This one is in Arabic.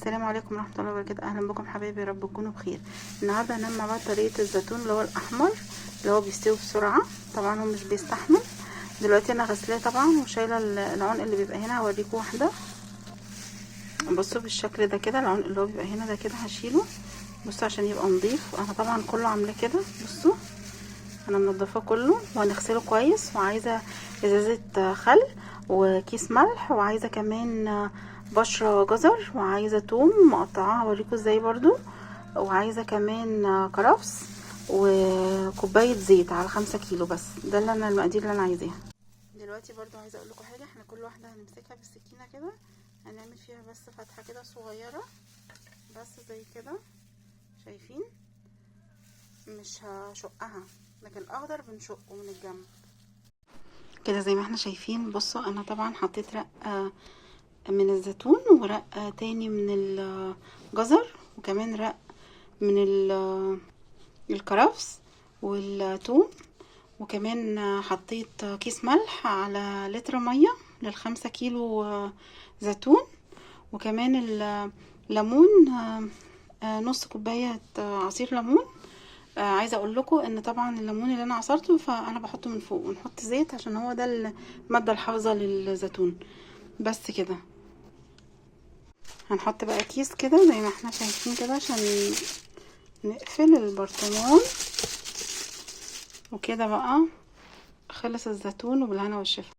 السلام عليكم ورحمه الله وبركاته. اهلا بكم حبايبي، يا رب تكونوا بخير. النهارده هنعمل مع بعض طريقه الزيتون اللي هو الاحمر اللي هو بيستوي بسرعه. طبعا هو مش بيستحمل. دلوقتي انا غسلاه طبعا وشايله العنق اللي بيبقى هنا. هوريكم واحده. بصوا بالشكل ده كده، العنق اللي هو بيبقى هنا ده كده هشيله. بصوا عشان يبقى نظيف. انا طبعا كله عاملاه كده. بصوا انا منضفاه كله وهنغسله كويس. وعايزه ازازه خل وكيس ملح، وعايزه كمان بشره جزر، وعايزه توم مقطعاها هوريكم ازاي برضو، وعايزه كمان كرفس وكوبايه زيت على 5 كيلو. بس ده اللي انا المقادير اللي انا عايزاها. دلوقتي برضو عايزه اقول لكم حاجه. احنا كل واحده هنمسكها بالسكينه كده، هنعمل فيها بس فتحه كده صغيره بس زي كده، شايفين؟ مش هشقها، لكن الاخضر بنشقه من الجنب كده زي ما احنا شايفين. بصوا انا طبعا حطيت رق من الزيتون ورق تاني من الجزر، وكمان رق من الكرفس والثوم، وكمان حطيت كيس ملح على لتر ميه لل5 كيلو زيتون، وكمان الليمون نص كوبايه عصير ليمون. عايزه اقول لكم ان طبعا الليمون اللي انا عصرته فانا بحطه من فوق، ونحط زيت عشان هو ده الماده الحافظه للزيتون. بس كده هنحط بقى كيس كده زي ما احنا شايفين كده عشان نقفل البرطمان. وكده بقى خلص الزيتون، وبالهنا والشفا.